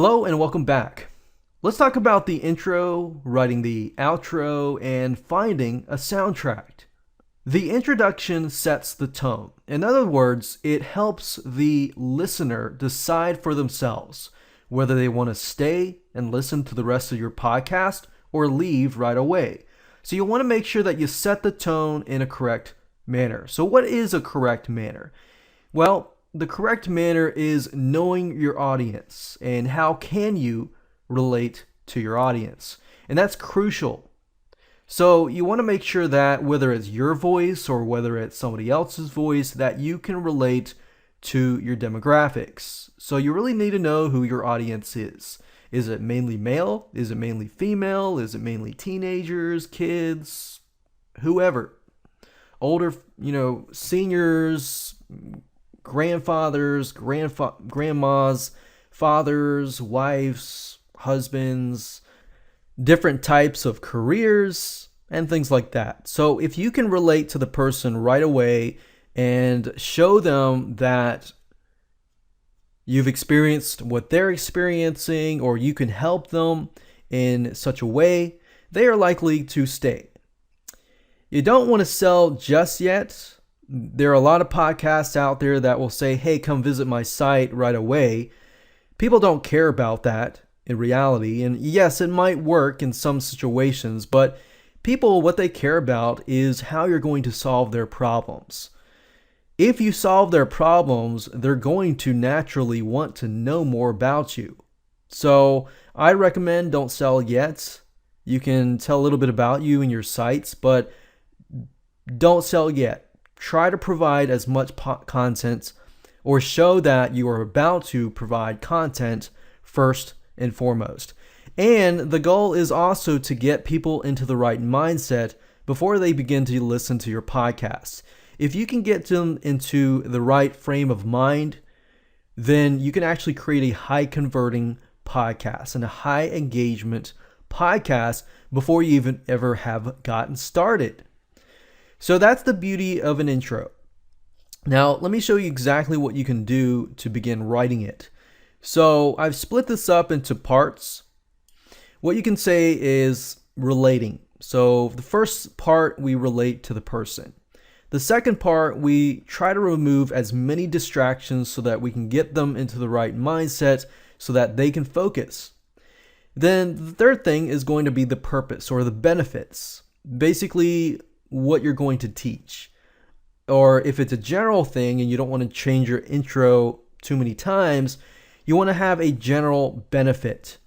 Hello and welcome back. Let's talk about the intro, writing the outro, and finding a soundtrack. The introduction sets the tone. In other words, it helps the listener decide for themselves whether they want to stay and listen to the rest of your podcast or leave right away. So you want to make sure that you set the tone in a correct manner. So what is a correct manner? Well, the correct manner is knowing your audience and how can you relate to your audience. And that's crucial. So you want to make sure that whether it's your voice or whether it's somebody else's voice, that you can relate to your demographics. So you really need to know who your audience is. Is it mainly male? Is it mainly female? Is it mainly teenagers, kids, whoever? Older, seniors, grandfathers, grandmas, fathers, wives, husbands, different types of careers, and things like that. So if you can relate to the person right away and show them that you've experienced what they're experiencing, or you can help them in such a way, they are likely to stay. You don't want to sell just yet. There are a lot of podcasts out there that will say, hey, come visit my site right away. People don't care about that in reality. And yes, it might work in some situations, but people, what they care about is how you're going to solve their problems. If you solve their problems, they're going to naturally want to know more about you. So I recommend don't sell yet. You can tell a little bit about you and your sites, but don't sell yet. Try to provide as much content or show that you are about to provide content first and foremost. And the goal is also to get people into the right mindset before they begin to listen to your podcast. If you can get them into the right frame of mind, then you can actually create a high converting podcast and a high engagement podcast before you even ever have gotten started. So that's the beauty of an intro. Now, let me show you exactly what you can do to begin writing it. So I've split this up into parts. What you can say is relating. So the first part, we relate to the person. The second part, we try to remove as many distractions so that we can get them into the right mindset so that they can focus. Then the third thing is going to be the purpose or the benefits. Basically, what you're going to teach. Or if it's a general thing and you don't want to change your intro too many times, you want to have a general benefit.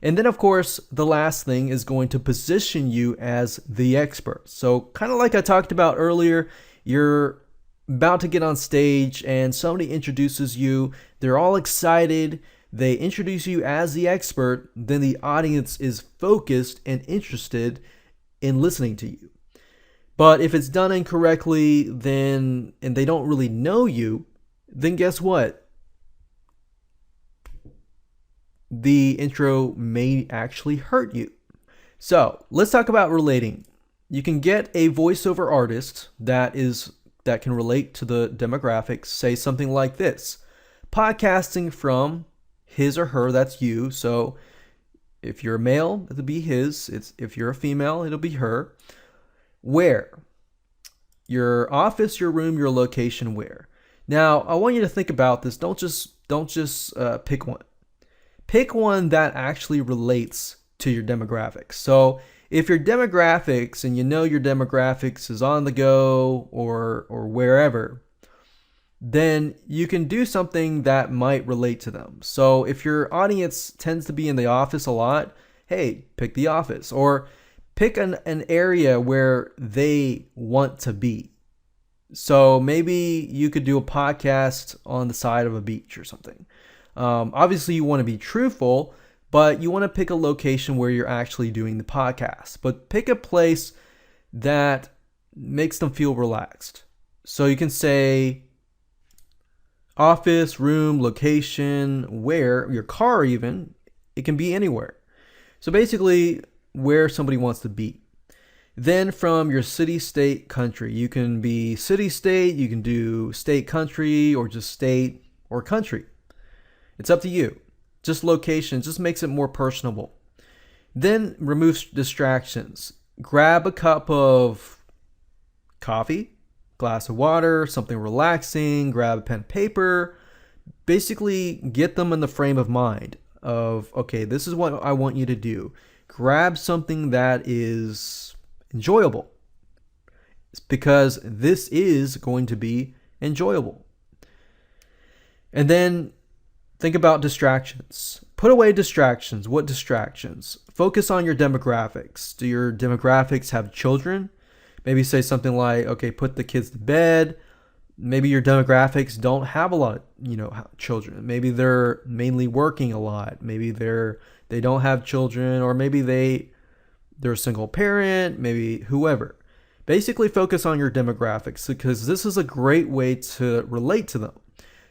And then, of course, the last thing is going to position you as the expert. So kind of like I talked about earlier, you're about to get on stage and somebody introduces you. They're all excited. They introduce you as the expert. Then the audience is focused and interested in listening to you. But if it's done incorrectly, and they don't really know you, then guess what? The intro may actually hurt you. So let's talk about relating. You can get a voiceover artist that can relate to the demographics. Say something like this: podcasting from his or her, that's you. So if you're a male, it'll be his. If you're a female, it'll be her. Where? Your office, your room, your location, where? Now, I want you to think about this. Don't just pick one. Pick one that actually relates to your demographics. So if your demographics, and you know your demographics is on the go or wherever, then you can do something that might relate to them. So if your audience tends to be in the office a lot, hey, pick the office. Or pick an area where they want to be. So maybe you could do a podcast on the side of a beach or something. Obviously, you want to be truthful, but you want to pick a location where you're actually doing the podcast. But pick a place that makes them feel relaxed. So you can say office, room, location, where, your car even. It can be anywhere. So basically, where somebody wants to be. Then from your city, state, country. You can be city, state, you can do state, country, or just state or country. It's up to you. just location, just makes it more personable. Then remove distractions. Grab a cup of coffee, glass of water, something relaxing, grab a pen and paper. Basically, get them in the frame of mind of, okay, this is what I want you to do. Grab something that is enjoyable, because this is going to be enjoyable. And then think about distractions. Put away distractions. What distractions? Focus on your demographics. Do your demographics have children? Maybe say something like, okay, put the kids to bed. Maybe your demographics don't have a lot of, children. Maybe they're mainly working a lot. Maybe they don't have children, or maybe they're a single parent, maybe whoever. Basically focus on your demographics, because this is a great way to relate to them.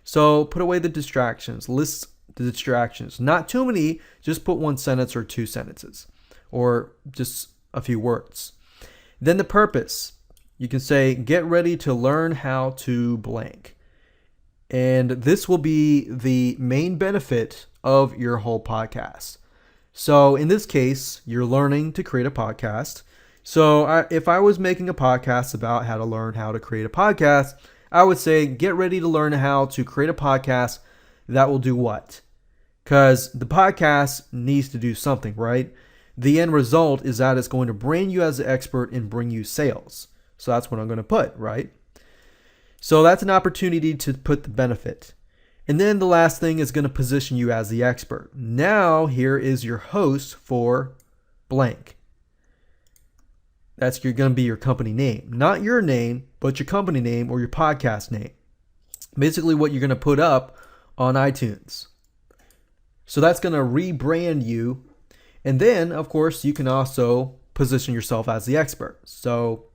So put away the distractions. List the distractions. Not too many, just put one sentence or two sentences, or just a few words. Then the purpose. You can say, get ready to learn how to blank. And this will be the main benefit of your whole podcast. So in this case, you're learning to create a podcast. So if I was making a podcast about how to learn how to create a podcast, I would say, get ready to learn how to create a podcast that will do what? Because the podcast needs to do something, right? The end result is that it's going to brand you as an expert and bring you sales. So that's what I'm going to put, right? So that's an opportunity to put the benefit. And then the last thing is going to position you as the expert. Now here is your host for blank. That's going to be your company name. Not your name, but your company name or your podcast name. Basically what you're going to put up on iTunes. So that's going to rebrand you. And then, of course, you can also position yourself as the expert. So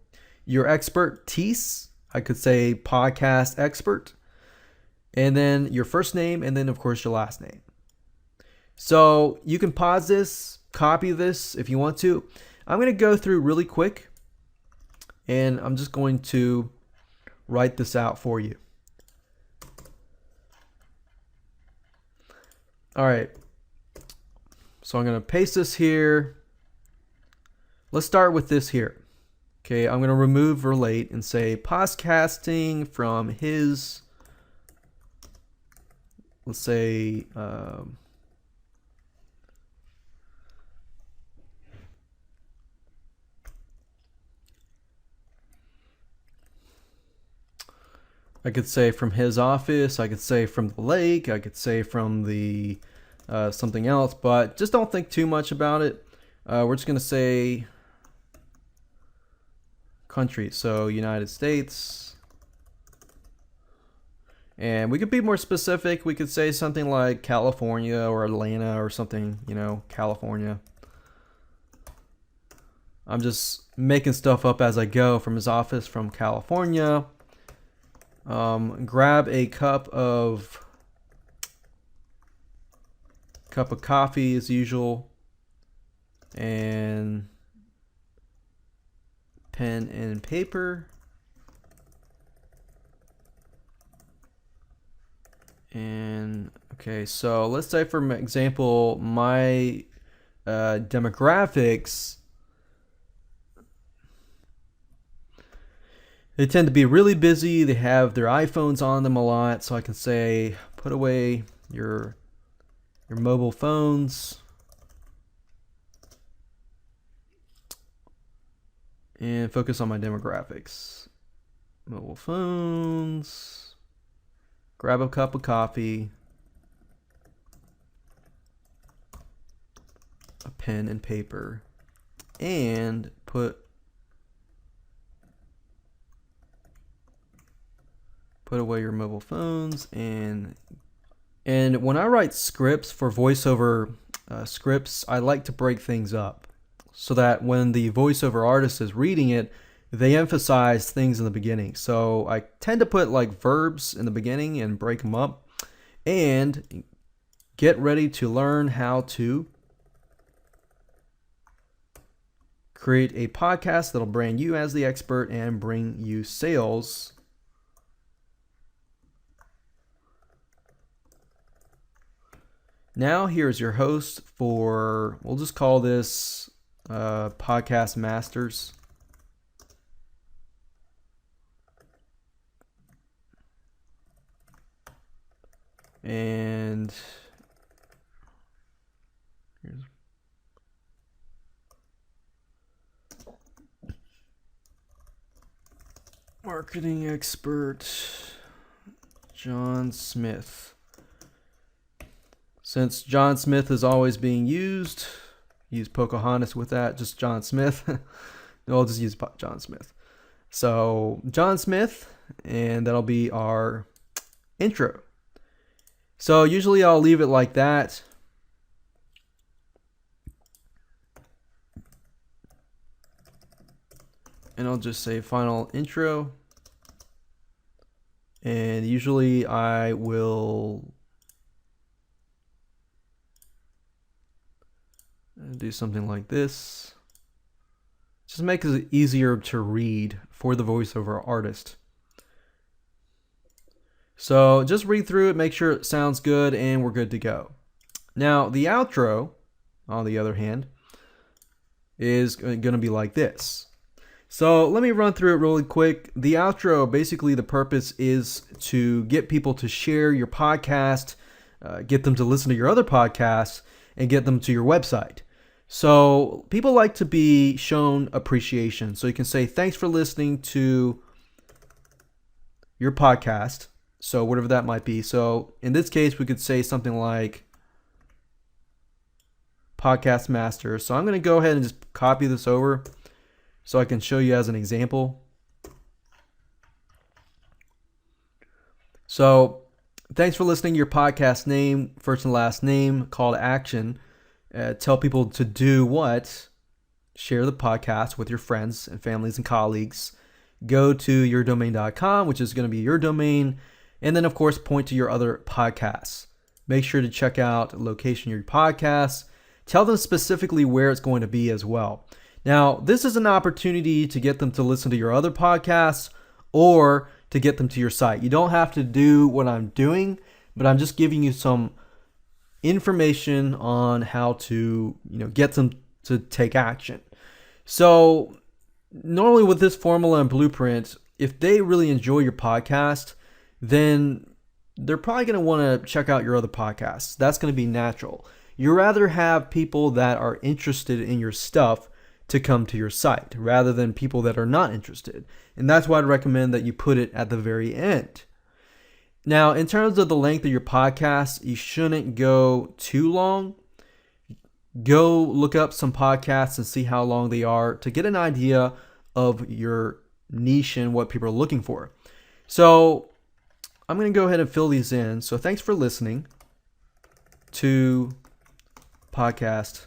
your expertise, I could say podcast expert. And then your first name, and then, of course, your last name. So you can pause this, copy this if you want to. I'm going to go through really quick, and I'm just going to write this out for you. All right. So I'm going to paste this here. Let's start with this here. Okay, I'm going to remove relate and say podcasting from his, let's say, I could say from his office, I could say from the lake, I could say from the something else, but just don't think too much about it. We're just going to say country, so United States. And we could be more specific. We could say something like California or Atlanta or something, California. I'm just making stuff up as I go. From his office from California. Grab a cup of coffee as usual, and pen and paper, and okay, so let's say for example my demographics, they tend to be really busy. They have their iPhones on them a lot. So I can say, put away your mobile phones. And focus on my demographics. Mobile phones. Grab a cup of coffee. A pen and paper. And put away your mobile phones. And when I write scripts for voiceover scripts, I like to break things up so that when the voiceover artist is reading it, they emphasize things in the beginning. So I tend to put like verbs in the beginning and break them up. And get ready to learn how to create a podcast that'll brand you as the expert and bring you sales. Now, here's your host for, we'll just call this Podcast Masters. And here's marketing expert John Smith. Since John Smith is always being used, use Pocahontas with that, just John Smith. No, I'll just use John Smith. So, John Smith, and that'll be our intro. So, usually I'll leave it like that. And I'll just say final intro. And usually I will do something like this. Just make it easier to read for the voiceover artist. So just read through it, make sure it sounds good, and we're good to go. Now, the outro, on the other hand, is going to be like this. So let me run through it really quick. The outro, basically the purpose is to get people to share your podcast, get them to listen to your other podcasts, and get them to your website. So people like to be shown appreciation. So you can say, thanks for listening to your podcast. So whatever that might be. So in this case, we could say something like Podcast Master. So I'm going to go ahead and just copy this over so I can show you as an example. So thanks for listening to your podcast name, first and last name, call to action. Tell people to do what? Share the podcast with your friends and families and colleagues. Go to yourdomain.com, which is going to be your domain. And then, of course, point to your other podcasts. Make sure to check out the location of your podcasts. Tell them specifically where it's going to be as well. Now, this is an opportunity to get them to listen to your other podcasts or to get them to your site. You don't have to do what I'm doing, but I'm just giving you some information on how to, get them to take action. So, normally with this formula and blueprint, if they really enjoy your podcast, then they're probably going to want to check out your other podcasts. That's going to be natural. You rather have people that are interested in your stuff to come to your site rather than people that are not interested. And that's why I'd recommend that you put it at the very end. Now, in terms of the length of your podcast, you shouldn't go too long. Go look up some podcasts and see how long they are to get an idea of your niche and what people are looking for. So I'm going to go ahead and fill these in. So thanks for listening to Podcast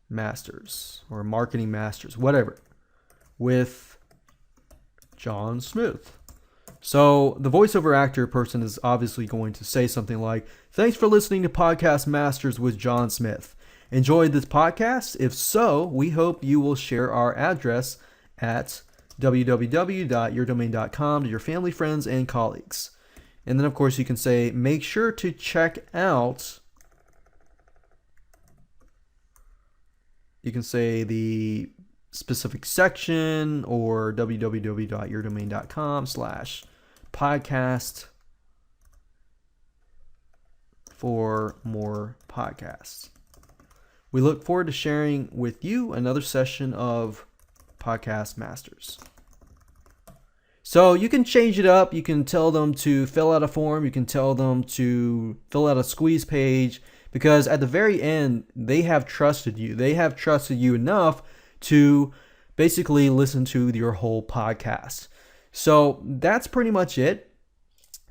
Masters or Marketing Masters, whatever, with John Smith. So the voiceover actor person is obviously going to say something like, thanks for listening to Podcast Masters with John Smith. Enjoyed this podcast? If so, we hope you will share our address at www.yourdomain.com to your family, friends, and colleagues. And then, of course, you can say, make sure to check out, you can say the specific section or www.yourdomain.com/podcast for more podcasts. We look forward to sharing with you another session of Podcast Masters. So you can change it up. You can tell them to fill out a form. You can tell them to fill out a squeeze page, because at the very end, they have trusted you. They have trusted you enough to basically listen to your whole podcast. So that's pretty much it.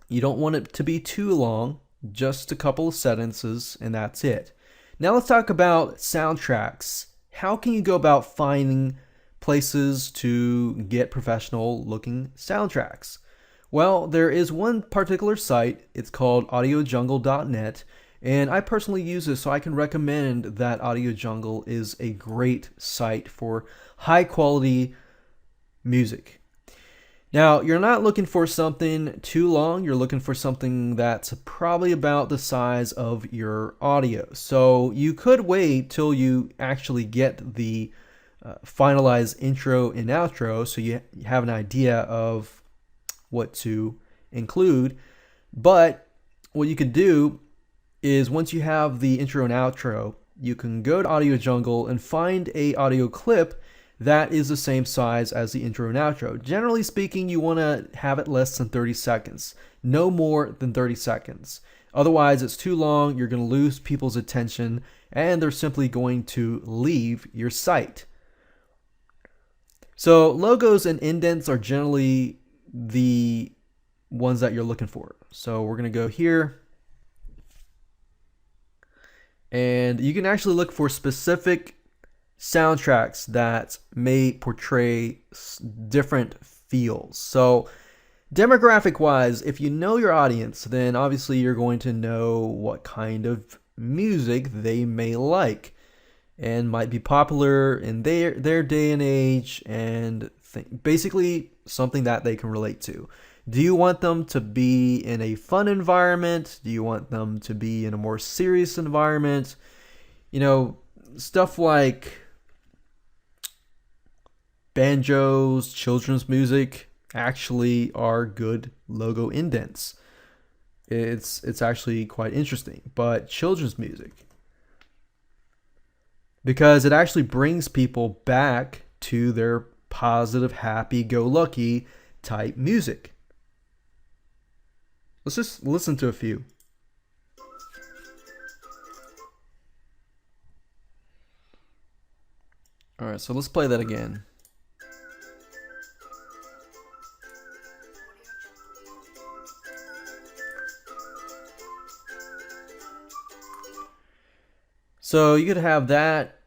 You don't want it to be too long, just a couple of sentences, and that's it. Now let's talk about soundtracks. How can you go about finding places to get professional looking soundtracks? Well, there is one particular site. It's called audiojungle.net, and I personally use this, so I can recommend that Audio Jungle is a great site for high quality music. Now, you're not looking for something too long. You're looking for something that's probably about the size of your audio. So you could wait till you actually get the finalized intro and outro so you have an idea of what to include. But what you could do is once you have the intro and outro, you can go to Audio Jungle and find a audio clip that is the same size as the intro and outro. Generally speaking, you want to have it less than 30 seconds, no more than 30 seconds. Otherwise, it's too long, you're going to lose people's attention, and they're simply going to leave your site. So logos and indents are generally the ones that you're looking for. So we're going to go here, and you can actually look for specific soundtracks that may portray different feels. So demographic wise, if you know your audience, then obviously you're going to know what kind of music they may like and might be popular in their day and age, and basically something that they can relate to. Do you want them to be in a fun environment? Do you want them to be in a more serious environment? You know, stuff like banjos, children's music actually are good logo indents. It's actually quite interesting. But children's music, because it actually brings people back to their positive, happy-go-lucky type music. Let's just listen to a few. All right, so let's play that again. So you could have that.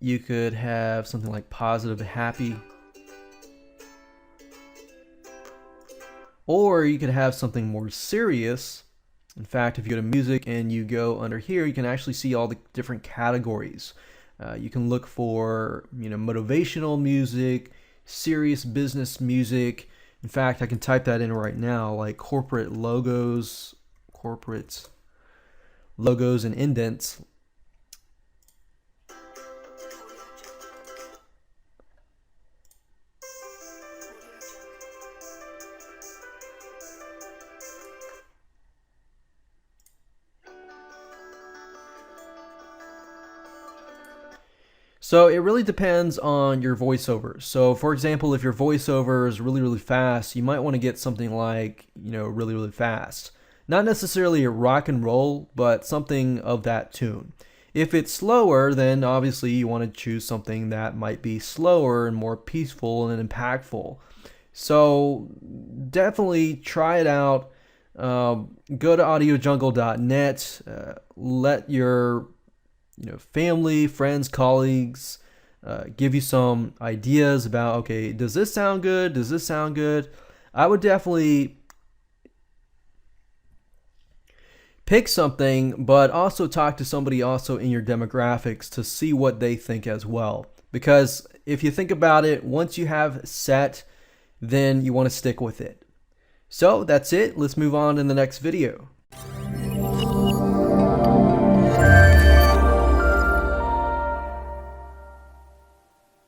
You could have something like positive, happy. Or you could have something more serious. In fact, if you go to music and you go under here, you can actually see all the different categories. You can look for, motivational music, serious business music. In fact, I can type that in right now, like corporate logos and indents. So it really depends on your voiceover. So for example, if your voiceover is really, really fast, you might want to get something like, really, really fast. Not necessarily a rock and roll, but something of that tune. If it's slower, then obviously you want to choose something that might be slower and more peaceful and impactful. So definitely try it out. Go to audiojungle.net. Let your family, friends, colleagues, give you some ideas about, okay, does this sound good? Does this sound good? I would definitely pick something, but also talk to somebody also in your demographics to see what they think as well. Because if you think about it, once you have set, then you want to stick with it. So that's it. Let's move on in the next video.